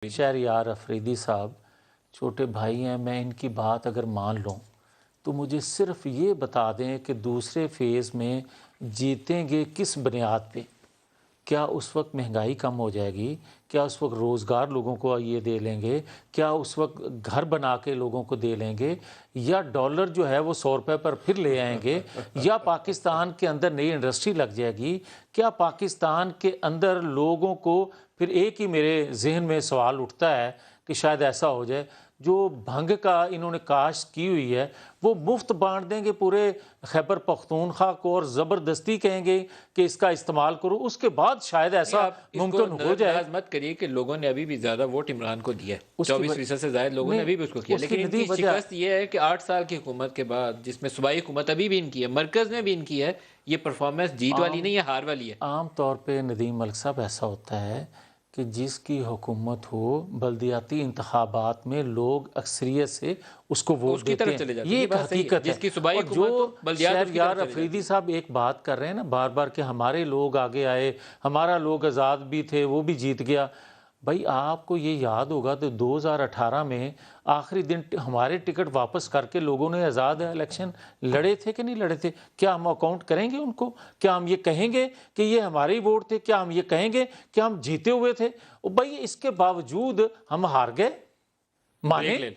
شہریار افریدی صاحب چھوٹے بھائی ہیں، میں ان کی بات اگر مان لوں تو مجھے صرف یہ بتا دیں کہ دوسرے فیز میں جیتیں گے کس بنیاد پہ؟ کیا اس وقت مہنگائی کم ہو جائے گی؟ کیا اس وقت روزگار لوگوں کو یہ دے لیں گے؟ کیا اس وقت گھر بنا کے لوگوں کو دے لیں گے؟ یا ڈالر جو ہے وہ 100 روپے پر پھر لے آئیں گے؟ یا پاکستان کے اندر نئی انڈسٹری لگ جائے گی؟ کیا پاکستان کے اندر لوگوں کو پھر ایک ہی میرے ذہن میں سوال اٹھتا ہے کہ شاید ایسا ہو جائے جو بھنگ کا انہوں نے کاشت کی ہوئی ہے وہ مفت بانٹ دیں گے پورے خیبر پختونخوا کو اور زبردستی کہیں گے کہ اس کا استعمال کرو، اس کے بعد شاید ایسا ممکن ہو جائے۔ مت کریے کہ لوگوں نے ابھی بھی زیادہ ووٹ عمران کو دیا ہے، 24% سے زائد لوگوں نے ابھی بھی اس کو کیا، لیکن ان کی شکست یہ ہے کہ 8 سال کی حکومت کے بعد جس میں صوبائی حکومت ابھی بھی ان کی ہے، مرکز میں بھی ان کی ہے، یہ پرفارمنس جیت والی نہیں ہے، ہار والی ہے۔ عام طور پہ ندیم ملک صاحب ایسا ہوتا ہے کہ جس کی حکومت ہو بلدیاتی انتخابات میں لوگ اکثریت سے اس کو ووٹ دیتے ہیں، یہ ایک حقیقت ہے۔ جس کی صوبائی اور حکومت جو ہو بلدیات اس کی شہریار طرف چلے افریدی صاحب ایک بات کر رہے ہیں نا بار بار کہ ہمارے لوگ آگے آئے، ہمارا لوگ آزاد بھی تھے وہ بھی جیت گیا۔ بھائی آپ کو یہ یاد ہوگا تو 2018 میں آخری دن ہمارے ٹکٹ واپس کر کے لوگوں نے آزاد الیکشن لڑے تھے کہ نہیں لڑے تھے؟ کیا ہم اکاؤنٹ کریں گے ان کو؟ کیا ہم یہ کہیں گے کہ یہ ہمارے ہی ووٹ تھے؟ کیا ہم یہ کہیں گے کہ ہم جیتے ہوئے تھے؟ بھائی اس کے باوجود ہم ہار گئے، مانیں